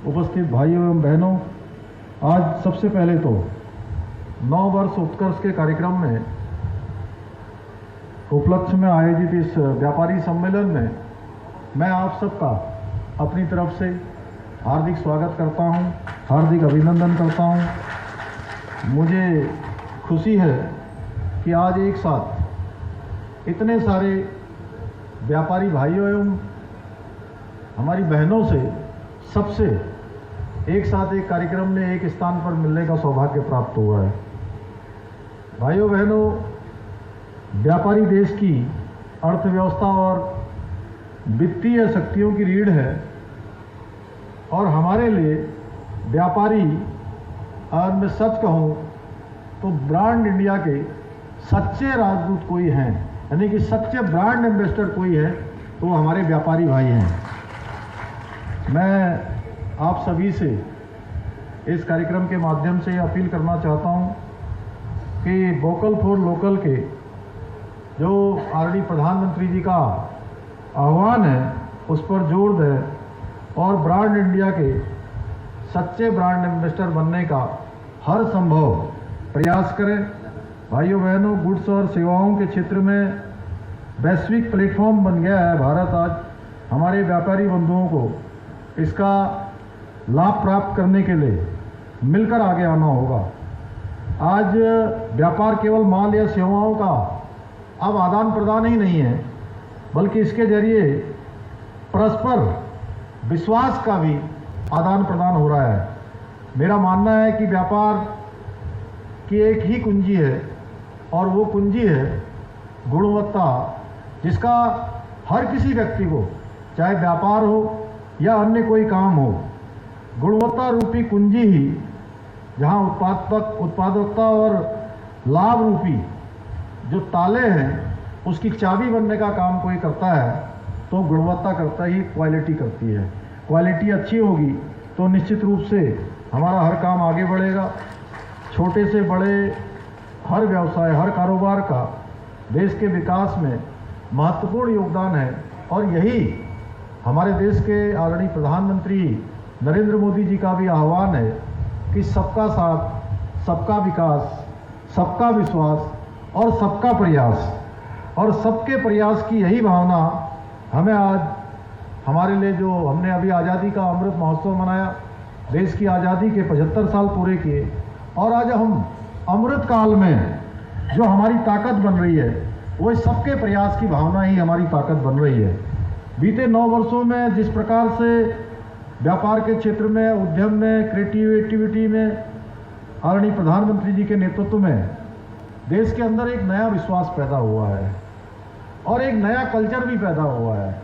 उपस्थित भाइयों एवं बहनों, आज सबसे पहले तो 9 वर्ष उत्कर्ष के कार्यक्रम में उपलक्ष्य में आयोजित इस व्यापारी सम्मेलन में मैं आप सबका अपनी तरफ से हार्दिक स्वागत करता हूं, हार्दिक अभिनंदन करता हूं। मुझे खुशी है कि आज एक साथ इतने सारे व्यापारी भाइयों एवं हमारी बहनों से सबसे एक साथ एक कार्यक्रम में एक स्थान पर मिलने का सौभाग्य प्राप्त हुआ है। भाइयों बहनों, व्यापारी देश की अर्थव्यवस्था और वित्तीय शक्तियों की रीढ़ है और हमारे लिए व्यापारी, और मैं सच कहूँ तो ब्रांड इंडिया के सच्चे राजदूत कोई हैं, यानी कि सच्चे ब्रांड एम्बेसडर कोई है तो वो हमारे व्यापारी भाई हैं। मैं आप सभी से इस कार्यक्रम के माध्यम से अपील करना चाहता हूं कि वोकल फॉर लोकल के जो आदरणीय प्रधानमंत्री जी का आह्वान है उस पर जोर दें और ब्रांड इंडिया के सच्चे ब्रांड एम्बेसडर बनने का हर संभव प्रयास करें। भाइयों बहनों, गुड्स और सेवाओं के क्षेत्र में वैश्विक प्लेटफॉर्म बन गया है भारत। आज हमारे व्यापारी बंधुओं को इसका लाभ प्राप्त करने के लिए मिलकर आगे आना होगा। आज व्यापार केवल माल या सेवाओं का अब आदान प्रदान ही नहीं है, बल्कि इसके जरिए परस्पर विश्वास का भी आदान प्रदान हो रहा है। मेरा मानना है कि व्यापार की एक ही कुंजी है और वो कुंजी है गुणवत्ता, जिसका हर किसी व्यक्ति को, चाहे व्यापार हो या अन्य कोई काम हो, गुणवत्ता रूपी कुंजी ही जहां उत्पादकता और लाभ रूपी जो ताले हैं उसकी चाबी बनने का काम कोई करता है तो गुणवत्ता करता ही क्वालिटी करती है। क्वालिटी अच्छी होगी तो निश्चित रूप से हमारा हर काम आगे बढ़ेगा। छोटे से बड़े हर व्यवसाय, हर कारोबार का देश के विकास में महत्वपूर्ण योगदान है और यही हमारे देश के आदरणीय प्रधानमंत्री नरेंद्र मोदी जी का भी आह्वान है कि सबका साथ, सबका विकास, सबका विश्वास और सबका प्रयास, और सबके प्रयास की यही भावना हमें आज हमारे लिए, जो हमने अभी आज़ादी का अमृत महोत्सव मनाया, देश की आज़ादी के 75 साल पूरे किए, और आज हम अमृत काल में जो हमारी ताकत बन रही है वो सबके प्रयास की भावना ही हमारी ताकत बन रही है। बीते 9 वर्षों में जिस प्रकार से व्यापार के क्षेत्र में, उद्यम में, क्रिएटिविटी में आदरणीय प्रधानमंत्री जी के नेतृत्व में देश के अंदर एक नया विश्वास पैदा हुआ है और एक नया कल्चर भी पैदा हुआ है,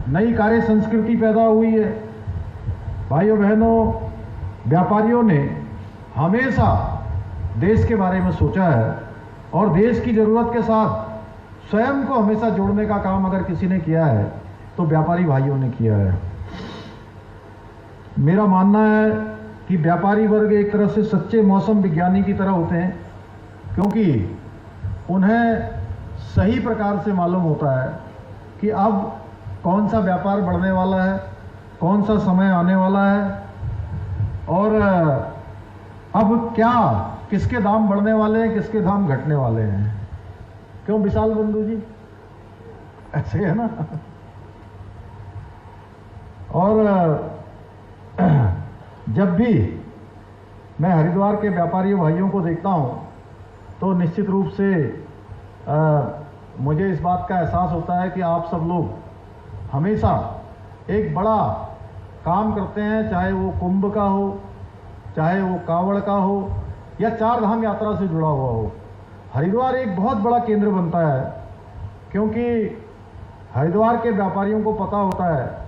नई कार्य संस्कृति पैदा हुई है। भाइयों बहनों, व्यापारियों ने हमेशा देश के बारे में सोचा है और देश की ज़रूरत के साथ स्वयं को हमेशा जोड़ने का काम अगर किसी ने किया है तो व्यापारी भाइयों ने किया है। मेरा मानना है कि व्यापारी वर्ग एक तरह से सच्चे मौसम विज्ञानी की तरह होते हैं, क्योंकि उन्हें सही प्रकार से मालूम होता है कि अब कौन सा व्यापार बढ़ने वाला है, कौन सा समय आने वाला है और अब क्या, किसके दाम बढ़ने वाले हैं, किसके दाम घटने वाले हैं। क्यों विशाल बंधु जी, ऐसे है ना। और जब भी मैं हरिद्वार के व्यापारी भाइयों को देखता हूं तो निश्चित रूप से मुझे इस बात का एहसास होता है कि आप सब लोग हमेशा एक बड़ा काम करते हैं, चाहे वो कुंभ का हो, चाहे वो कांवड़ का हो या 4 धाम यात्रा से जुड़ा हुआ हो। हरिद्वार एक बहुत बड़ा केंद्र बनता है, क्योंकि हरिद्वार के व्यापारियों को पता होता है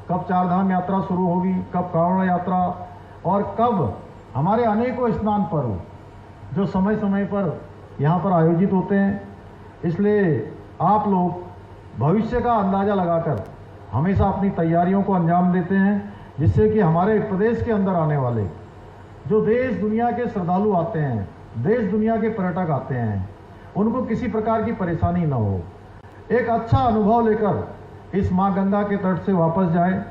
कब 4 धाम यात्रा शुरू होगी, कब कांवड़ यात्रा और कब हमारे अनेकों स्नान पर्व जो समय समय पर यहाँ पर आयोजित होते हैं। इसलिए आप लोग भविष्य का अंदाज़ा लगाकर हमेशा अपनी तैयारियों को अंजाम देते हैं, जिससे कि हमारे प्रदेश के अंदर आने वाले जो देश दुनिया के श्रद्धालु आते हैं, देश दुनिया के पर्यटक आते हैं, उनको किसी प्रकार की परेशानी न हो, एक अच्छा अनुभव लेकर इस माँ गंगा के तट से वापस जाएं।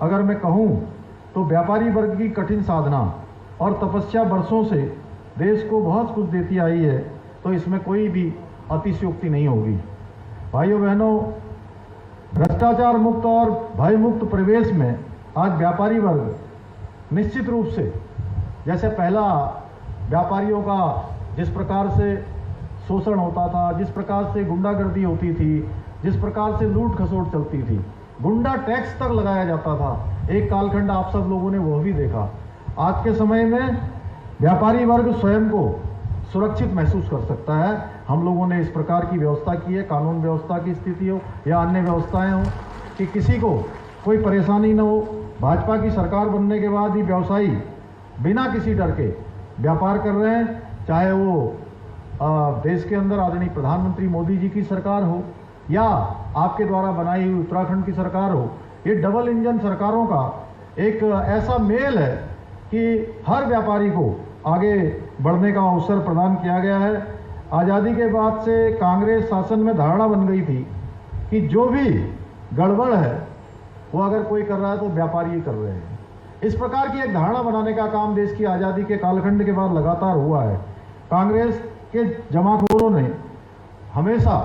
अगर मैं कहूँ तो व्यापारी वर्ग की कठिन साधना और तपस्या वर्षों से देश को बहुत कुछ देती आई है, तो इसमें कोई भी अतिशयोक्ति नहीं होगी। भाइयों बहनों, भ्रष्टाचार मुक्त और भय मुक्त परिवेश में आज व्यापारी वर्ग निश्चित रूप से, जैसे पहला व्यापारियों का जिस प्रकार से शोषण होता था, जिस प्रकार से गुंडागर्दी होती थी, जिस प्रकार से लूट खसोट चलती थी, गुंडा टैक्स तक लगाया जाता था, एक कालखंड आप सब लोगों ने वह भी देखा। आज के समय में व्यापारी वर्ग स्वयं को सुरक्षित महसूस कर सकता है। हम लोगों ने इस प्रकार की व्यवस्था की है, कानून व्यवस्था की स्थिति हो या अन्य व्यवस्थाएं हो, कि किसी को कोई परेशानी न हो। भाजपा की सरकार बनने के बाद ही व्यवसायी बिना किसी डर के व्यापार कर रहे हैं, चाहे वो देश के अंदर आदरणीय प्रधानमंत्री मोदी जी की सरकार हो या आपके द्वारा बनाई हुई उत्तराखंड की सरकार हो। ये डबल इंजन सरकारों का एक ऐसा मेल है कि हर व्यापारी को आगे बढ़ने का अवसर प्रदान किया गया है। आज़ादी के बाद से कांग्रेस शासन में धारणा बन गई थी कि जो भी गड़बड़ है वो अगर कोई कर रहा है तो व्यापारी ही कर रहे हैं। इस प्रकार की एक धारणा बनाने का काम देश की आज़ादी के कालखंड के बाद लगातार हुआ है। कांग्रेस के जमाखोरों ने हमेशा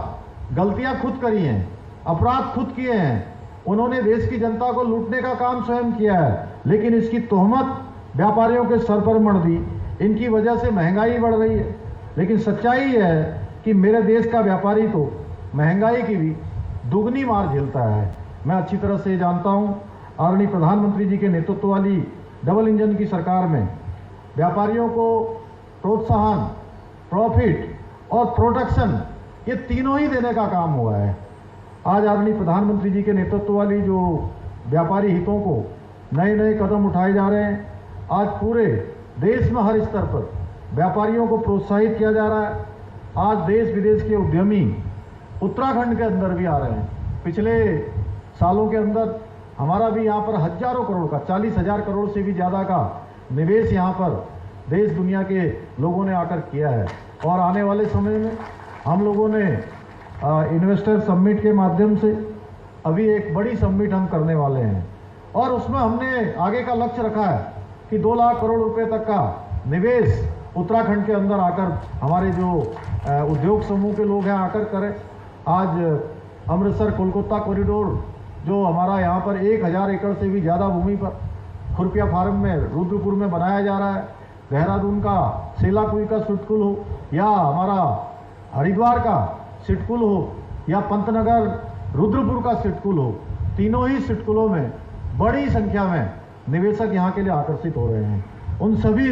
गलतियां खुद करी हैं, अपराध खुद किए हैं। उन्होंने देश की जनता को लूटने का काम स्वयं किया है, लेकिन इसकी तोहमत व्यापारियों के सर पर मढ़ दी। इनकी वजह से महंगाई बढ़ रही है, लेकिन सच्चाई है कि मेरे देश का व्यापारी तो महंगाई की भी दुगनी मार झेलता है। मैं अच्छी तरह से जानता हूं, आदरणीय प्रधानमंत्री जी के नेतृत्व वाली डबल इंजन की सरकार में व्यापारियों को प्रोत्साहन, प्रॉफिट और प्रोटेक्शन, ये तीनों ही देने का काम हुआ है। आज आदरणीय प्रधानमंत्री जी के नेतृत्व वाली जो व्यापारी हितों को नए नए कदम उठाए जा रहे हैं, आज पूरे देश में हर स्तर पर व्यापारियों को प्रोत्साहित किया जा रहा है। आज देश विदेश के उद्यमी उत्तराखंड के अंदर भी आ रहे हैं। पिछले सालों के अंदर हमारा भी यहाँ पर हजारों करोड़ का, 40,000 करोड़ से भी ज़्यादा का निवेश यहाँ पर देश दुनिया के लोगों ने आकर किया है। और आने वाले समय में हम लोगों ने इन्वेस्टर समिट के माध्यम से अभी एक बड़ी समिट हम करने वाले हैं, और उसमें हमने आगे का लक्ष्य रखा है कि 2 लाख करोड़ रुपए तक का निवेश उत्तराखंड के अंदर आकर हमारे जो उद्योग समूह के लोग हैं आकर करें। आज अमृतसर कोलकाता कॉरिडोर जो हमारा यहाँ पर 1000 एकड़ से भी ज़्यादा भूमि पर खुरपिया फार्म में रुद्रपुर में बनाया जा रहा है। देहरादून का सेलाकुई का सिटकुल हो या हमारा हरिद्वार का सिटकुल हो या पंतनगर रुद्रपुर का सिटकुल हो, तीनों ही सिटकुलों में बड़ी संख्या में निवेशक यहाँ के लिए आकर्षित हो रहे हैं। उन सभी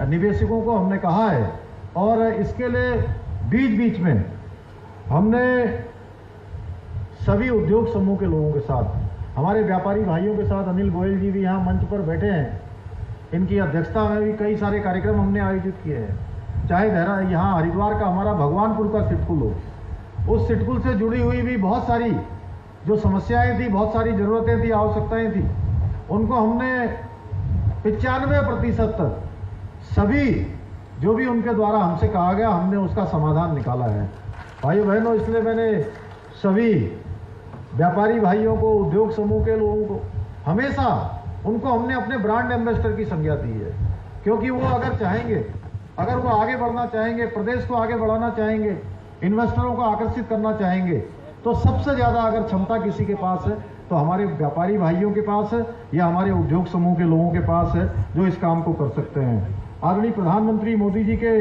निवेशकों को हमने कहा है, और इसके लिए बीच बीच में हमने सभी उद्योग समूह के लोगों के साथ, हमारे व्यापारी भाइयों के साथ, अनिल गोयल जी भी यहाँ मंच पर बैठे हैं, इनकी अध्यक्षता में भी कई सारे कार्यक्रम हमने आयोजित किए हैं। चाहे यहाँ हरिद्वार का हमारा भगवानपुर का सिटकुल हो, उस सिटकुल से जुड़ी हुई भी बहुत सारी जो समस्याएं थी, बहुत सारी ज़रूरतें थी, आवश्यकताएं थी, उनको हमने 95% तक सभी जो भी उनके द्वारा हमसे कहा गया हमने उसका समाधान निकाला है। भाइयों बहनों, इसलिए मैंने सभी व्यापारी भाइयों को, उद्योग समूह के लोगों को हमेशा उनको हमने अपने ब्रांड एम्बेसडर की संज्ञा दी है, क्योंकि वो अगर चाहेंगे, अगर वो आगे बढ़ना चाहेंगे, प्रदेश को आगे बढ़ाना चाहेंगे, इन्वेस्टरों को आकर्षित करना चाहेंगे, तो सबसे ज़्यादा अगर क्षमता किसी के पास है तो हमारे व्यापारी भाइयों के पास है या हमारे उद्योग समूह के लोगों के पास है, जो इस काम को कर सकते हैं। आदरणीय प्रधानमंत्री मोदी जी के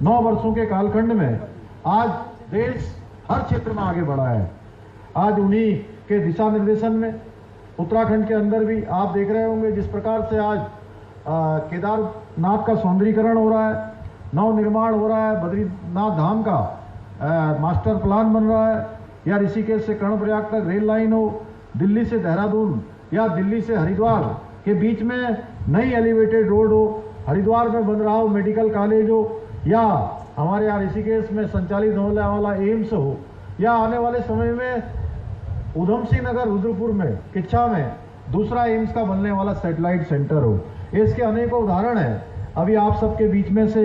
9 वर्षों के कालखंड में आज देश हर क्षेत्र में आगे बढ़ा है। आज उन्हीं के दिशा निर्देशन में उत्तराखंड के अंदर भी आप देख रहे होंगे जिस प्रकार से आज केदारनाथ का सौंदर्यीकरण हो रहा है, नव निर्माण हो रहा है, बद्रीनाथ धाम का मास्टर प्लान बन रहा है, या ऋषिकेश से कर्णप्रयाग तक रेल लाइन हो, दिल्ली से देहरादून या दिल्ली से हरिद्वार के बीच में नई एलिवेटेड रोड हो, हरिद्वार में बन रहा हो मेडिकल कॉलेज हो, या हमारे यहाँ ऋषिकेश में संचालित होने वाला एम्स हो, या आने वाले समय में उधम सिंह नगर रुद्रपुर में किच्छा में दूसरा एम्स का बनने वाला सैटेलाइट सेंटर हो। इसके अनेकों उदाहरण हैं। अभी आप सबके बीच में से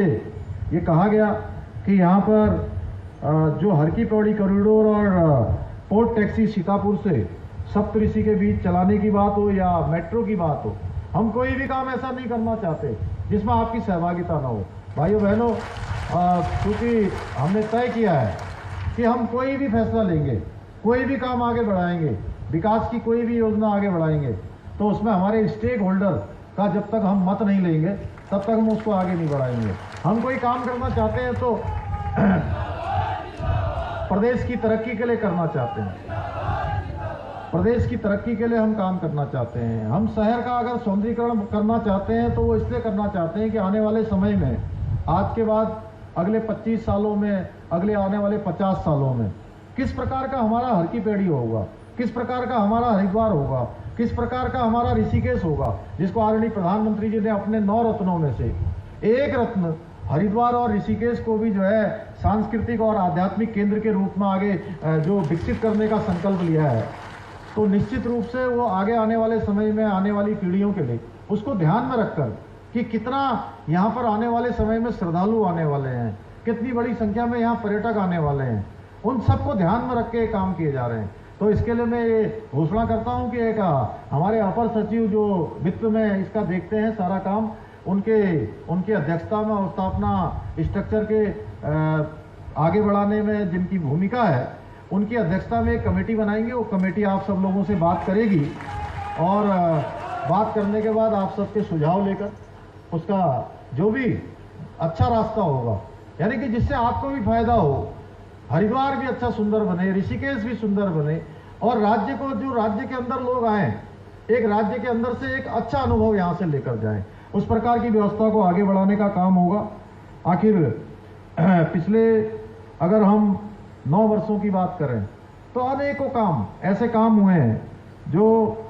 ये कहा गया कि यहाँ पर जो हर की पौड़ी कॉरिडोर और पोर्ट टैक्सी सीतापुर से सप्तऋषि के बीच चलाने की बात हो या मेट्रो की बात हो, हम कोई भी काम ऐसा नहीं करना चाहते जिसमें आपकी सहभागिता ना हो। भाइयों बहनों, क्योंकि हमने तय किया है कि हम कोई भी फैसला लेंगे, कोई भी काम आगे बढ़ाएंगे, विकास की कोई भी योजना आगे बढ़ाएंगे, तो उसमें हमारे स्टेक होल्डर का जब तक हम मत नहीं लेंगे तब तक हम उसको आगे नहीं बढ़ाएंगे। हम कोई काम करना चाहते हैं तो प्रदेश की तरक्की के लिए करना चाहते हैं, प्रदेश की तरक्की के लिए हम काम करना चाहते हैं। हम शहर का अगर सौंदर्यीकरण करना चाहते हैं तो वो इसलिए करना चाहते हैं कि आने वाले समय में, आज के बाद अगले 25 सालों में, अगले आने वाले 50 सालों में किस प्रकार का हमारा हर की पेड़ी होगा, किस प्रकार का हमारा हरिद्वार होगा, किस प्रकार का हमारा ऋषिकेश होगा, जिसको आदरणीय प्रधानमंत्री जी ने अपने 9 रत्नों में से एक रत्न हरिद्वार और ऋषिकेश को भी जो है सांस्कृतिक और आध्यात्मिक केंद्र के रूप में आगे जो विकसित करने का संकल्प लिया है, तो निश्चित रूप से वो आगे आने वाले समय में आने वाली पीढ़ियों के लिए उसको ध्यान में रखकर कि कितना यहाँ पर आने वाले समय में श्रद्धालु आने वाले हैं, कितनी बड़ी संख्या में यहाँ पर्यटक आने वाले हैं, उन सबको ध्यान में रख के काम किए जा रहे हैं। तो इसके लिए मैं ये घोषणा करता हूँ कि एक हमारे अपर सचिव जो वित्त में इसका देखते हैं सारा काम, उनके अध्यक्षता में और स्थापना स्ट्रक्चर के आगे बढ़ाने में जिनकी भूमिका है, उनकी अध्यक्षता में एक कमेटी बनाएंगे। वो कमेटी आप सब लोगों से बात करेगी और बात करने के बाद आप सबके सुझाव लेकर उसका जो भी अच्छा रास्ता होगा, यानी कि जिससे आपको भी फायदा हो, हरिद्वार भी अच्छा सुंदर बने, ऋषिकेश भी सुंदर बने और राज्य को, जो राज्य के अंदर लोग आए, एक राज्य के अंदर से एक अच्छा अनुभव यहाँ से लेकर जाएं, उस प्रकार की व्यवस्था को आगे बढ़ाने का काम होगा। आखिर पिछले अगर हम 9 वर्षों की बात करें तो अनेकों काम ऐसे काम हुए हैं जो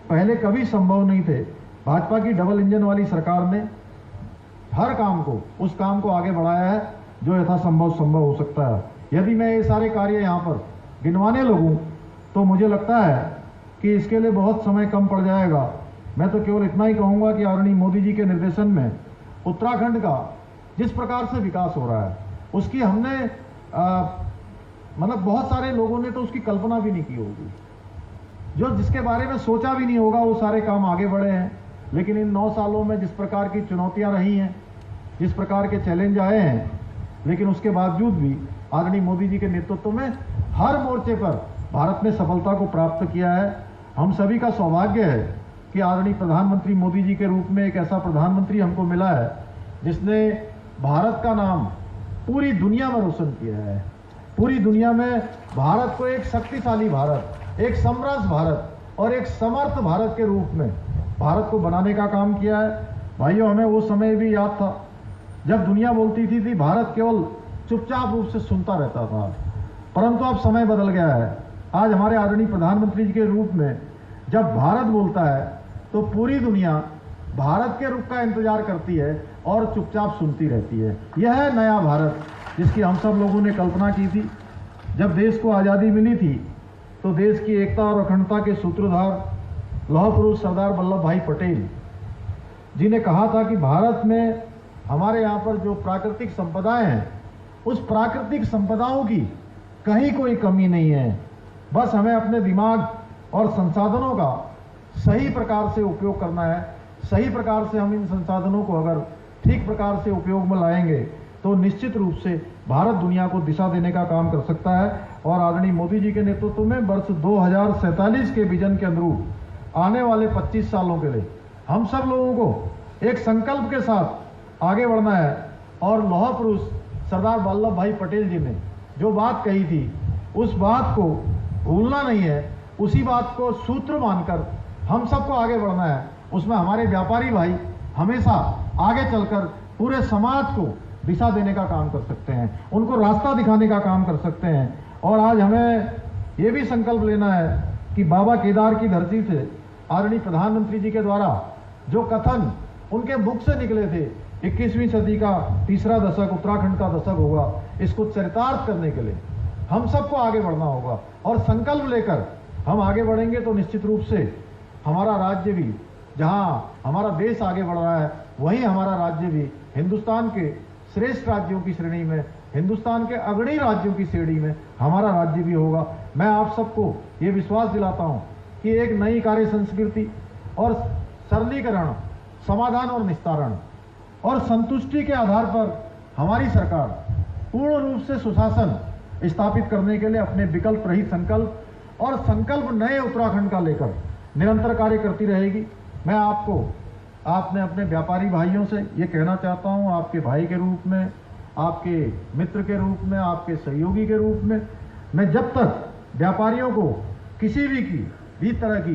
पहले कभी संभव नहीं थे। भाजपा की डबल इंजन वाली सरकार ने हर काम को, उस काम को आगे बढ़ाया है जो यथासंभव संभव हो सकता है। यदि मैं ये सारे कार्य यहाँ पर गिनवाने लगूँ तो मुझे लगता है कि इसके लिए बहुत समय कम पड़ जाएगा। मैं तो केवल इतना ही कहूँगा कि आदरणीय मोदी जी के निर्देशन में उत्तराखंड का जिस प्रकार से विकास हो रहा है, उसकी हमने मतलब बहुत सारे लोगों ने तो उसकी कल्पना भी नहीं की होगी, जो जिसके बारे में सोचा भी नहीं होगा, वो सारे काम आगे बढ़े हैं। लेकिन इन 9 सालों में जिस प्रकार की चुनौतियां रही हैं, जिस प्रकार के चैलेंज आए हैं, लेकिन उसके बावजूद भी आदरणीय मोदी जी के नेतृत्व में हर मोर्चे पर भारत ने सफलता को प्राप्त किया है। हम सभी का सौभाग्य है कि आदरणीय प्रधानमंत्री मोदी जी के रूप में एक ऐसा प्रधानमंत्री हमको मिला है जिसने भारत का नाम पूरी दुनिया में रोशन किया है। पूरी दुनिया में भारत को एक शक्तिशाली भारत, एक समृद्ध भारत और एक समर्थ भारत के रूप में भारत को बनाने का काम किया है। भाइयों, हमें वो समय भी याद था जब दुनिया बोलती थी भारत केवल चुपचाप रूप से सुनता रहता था, परंतु अब समय बदल गया है। आज हमारे आदरणीय प्रधानमंत्री जी के रूप में जब भारत बोलता है तो पूरी दुनिया भारत के रुख का इंतजार करती है और चुपचाप सुनती रहती है। यह है नया भारत जिसकी हम सब लोगों ने कल्पना की थी। जब देश को आज़ादी मिली थी तो देश की एकता और अखंडता के सूत्रधार लौह पुरुष सरदार वल्लभ भाई पटेल जी ने कहा था कि भारत में हमारे यहाँ पर जो प्राकृतिक संपदाएं हैं, उस प्राकृतिक संपदाओं की कहीं कोई कमी नहीं है। बस हमें अपने दिमाग और संसाधनों का सही प्रकार से उपयोग करना है। सही प्रकार से हम इन संसाधनों को अगर ठीक प्रकार से उपयोग में लाएंगे तो निश्चित रूप से भारत दुनिया को दिशा देने का काम कर सकता है। और आदरणीय मोदी जी के नेतृत्व में वर्ष 2047 के विजन के अनुरूप आने वाले 25 सालों के लिए हम सब लोगों को एक संकल्प के साथ आगे बढ़ना है। और लौह पुरुष सरदार वल्लभ भाई पटेल जी ने जो बात कही थी, उस बात को भूलना नहीं है, उसी बात को सूत्र मानकर हम सबको आगे बढ़ना है। उसमें हमारे व्यापारी भाई हमेशा आगे चलकर पूरे समाज को दिशा देने का काम कर सकते हैं, उनको रास्ता दिखाने का काम कर सकते हैं। और आज हमें ये भी संकल्प लेना है कि बाबा केदार की धरती से आदरणीय प्रधानमंत्री जी के द्वारा जो कथन उनके मुख से निकले थे, 21वीं सदी का तीसरा दशक उत्तराखंड का दशक होगा, इसको चरितार्थ करने के लिए हम सबको आगे बढ़ना होगा। और संकल्प लेकर हम आगे बढ़ेंगे तो निश्चित रूप से हमारा राज्य भी, जहाँ हमारा देश आगे बढ़ रहा है, वहीं हमारा राज्य भी हिंदुस्तान के श्रेष्ठ राज्यों की श्रेणी में, हिंदुस्तान के अग्रणी राज्यों की श्रेणी में हमारा राज्य भी होगा। मैं आप सबको ये विश्वास दिलाता हूँ कि एक नई कार्य संस्कृति और सरलीकरण समाधान और निस्तारण और संतुष्टि के आधार पर हमारी सरकार पूर्ण रूप से सुशासन स्थापित करने के लिए अपने विकल्प रहित संकल्प और संकल्प नए उत्तराखंड का लेकर निरंतर कार्य करती रहेगी। मैं आपने अपने व्यापारी भाइयों से ये कहना चाहता हूँ, आपके भाई के रूप में, आपके मित्र के रूप में, आपके सहयोगी के रूप में, मैं जब तक व्यापारियों को किसी भी तरह की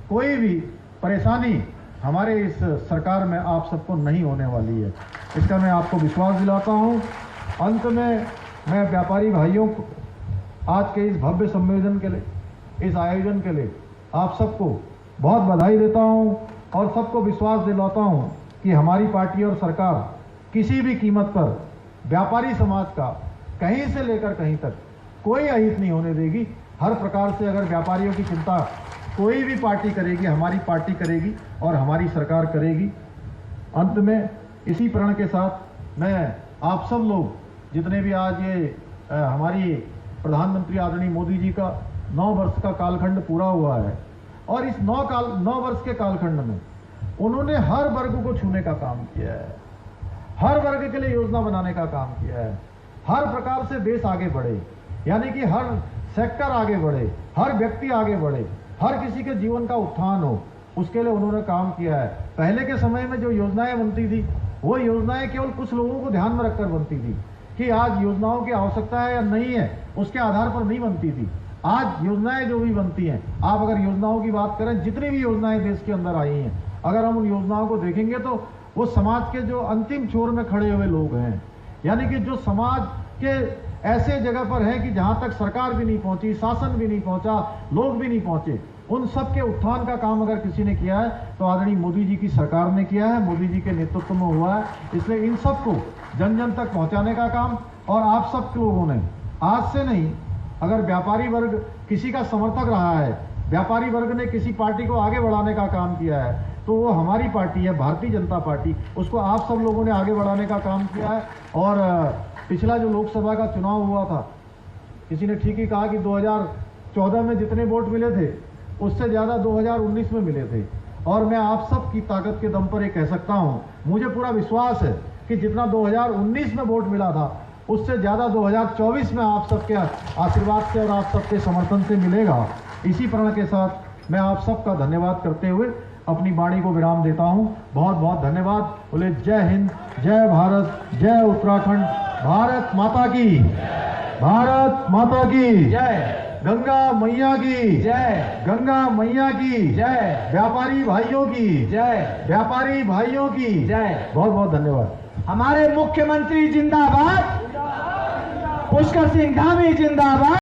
कोई भी परेशानी हमारे इस सरकार में आप सबको नहीं होने वाली है, इसका मैं आपको विश्वास दिलाता हूँ। अंत में मैं व्यापारी भाइयों को आज के इस भव्य सम्मेलन के लिए, इस आयोजन के लिए आप सबको बहुत बधाई देता हूँ और सबको विश्वास दिलाता हूँ कि हमारी पार्टी और सरकार किसी भी कीमत पर व्यापारी समाज का कहीं से लेकर कहीं तक कोई अहित नहीं होने देगी। हर प्रकार से अगर व्यापारियों की चिंता कोई भी पार्टी करेगी, हमारी पार्टी करेगी और हमारी सरकार करेगी। अंत में इसी प्रण के साथ मैं आप सब लोग जितने भी आज ये हमारी प्रधानमंत्री आदरणीय मोदी जी का 9 वर्ष का कालखंड पूरा हुआ है और इस 9 वर्ष के कालखंड में उन्होंने हर वर्ग को छूने का काम किया है, हर वर्ग के लिए योजना बनाने का काम किया है, हर प्रकार से देश आगे बढ़े, यानी कि हर सेक्टर आगे बढ़े, हर व्यक्ति आगे बढ़े, हर किसी के जीवन का उत्थान हो, उसके लिए उन्होंने काम किया है। पहले के समय में जो योजनाएं बनती थी वो योजनाएं केवल कुछ लोगों को ध्यान में रखकर बनती थी कि आज योजनाओं की आवश्यकता है या नहीं है, उसके आधार पर नहीं बनती थी। आज योजनाएं जो भी बनती हैं, आप अगर योजनाओं की बात करें, जितनी भी योजनाएं देश के अंदर आई हैं, अगर हम उन योजनाओं को देखेंगे तो वो समाज के जो अंतिम छोर में खड़े हुए लोग हैं, यानी कि जो समाज के ऐसे जगह पर है कि जहां तक सरकार भी नहीं पहुंची, शासन भी नहीं पहुंचा, लोग भी नहीं पहुंचे, उन सब के उत्थान का काम अगर किसी ने किया है तो आदरणीय मोदी जी की सरकार ने किया है, मोदी जी के नेतृत्व में हुआ है। इसलिए इन सबको जन जन तक पहुंचाने का काम, और आप सब लोगों ने आज से नहीं, अगर व्यापारी वर्ग किसी का समर्थक रहा है, व्यापारी वर्ग ने किसी पार्टी को आगे बढ़ाने का काम किया है, तो वो हमारी पार्टी है, भारतीय जनता पार्टी, उसको आप सब लोगों ने आगे बढ़ाने का काम किया है। और पिछला जो लोकसभा का चुनाव हुआ था, किसी ने ठीक ही कहा कि 2014 में जितने वोट मिले थे उससे ज़्यादा 2019 में मिले थे, और मैं आप सब की ताकत के दम पर ये कह सकता हूँ, मुझे पूरा विश्वास है कि जितना 2019 में वोट मिला था उससे ज़्यादा 2024 में आप सबके आशीर्वाद से और आप सबके समर्थन से मिलेगा। इसी प्रण के साथ मैं आप सबका धन्यवाद करते हुए अपनी वाणी को विराम देता हूँ। बहुत बहुत धन्यवाद। बोले जय हिंद, जय भारत, जय उत्तराखंड, भारत माता की, भारत माता की जय, गंगा मैया की जय, गंगा मैया की जय, व्यापारी भाइयों की जय, व्यापारी भाइयों की जय। बहुत बहुत धन्यवाद। हमारे मुख्यमंत्री जिंदाबाद, पुष्कर सिंह धामी जिंदाबाद।